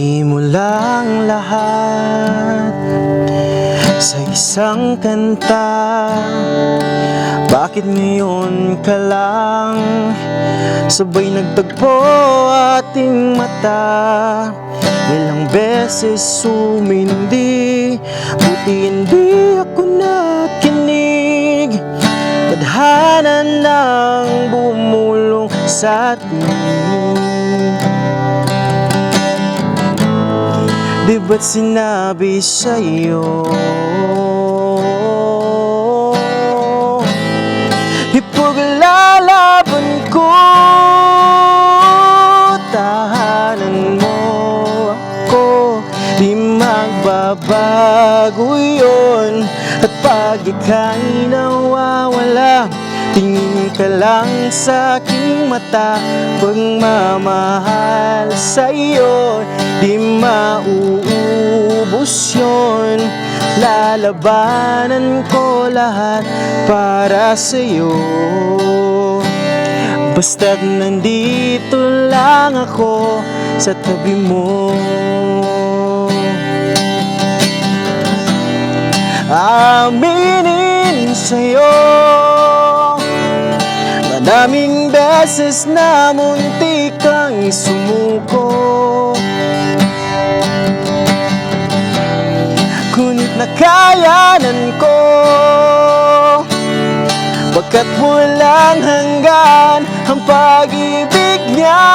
Nagsimula ang lahat sa isang kanta. Bakit ngayon ka lang sabay nagtagpo ating mata? Ilang beses sumindi, buti hindi ako nakinig. Tadhana nang bumulong sa atin. Di ba't sinabi sa'yo ipaglalaban ko? Tahanan mo ako, di magbabago yun. At pag ika'y nawawala, tingin ka lang sa aking mata. Pagmamahal sa'yo, di mauubos yun. Lalabanan ko lahat para sa'yo. Basta't nandito lang ako sa tabi mo. Aminin sa'yo, madaming beses na muntik kang sumuko, ngunit nakayanan ko, baga't walang hanggan ang pag-ibig niya.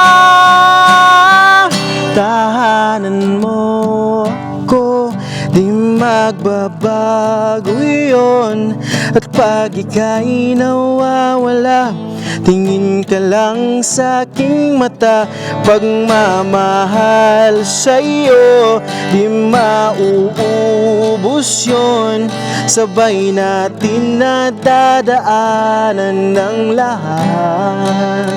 Tahanan mo ako, di magbabago yun. At pag ika'y nawawala, tingin ka lang sa aking mata. Pagmamahal sa'yo, di mauubos yun. Sabay natin nadadaanan ng lahat,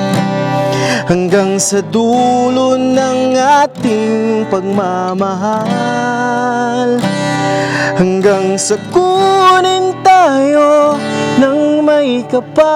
hanggang sa dulo ng ating pagmamahal, hanggang sa kunin tayo ng may kapal.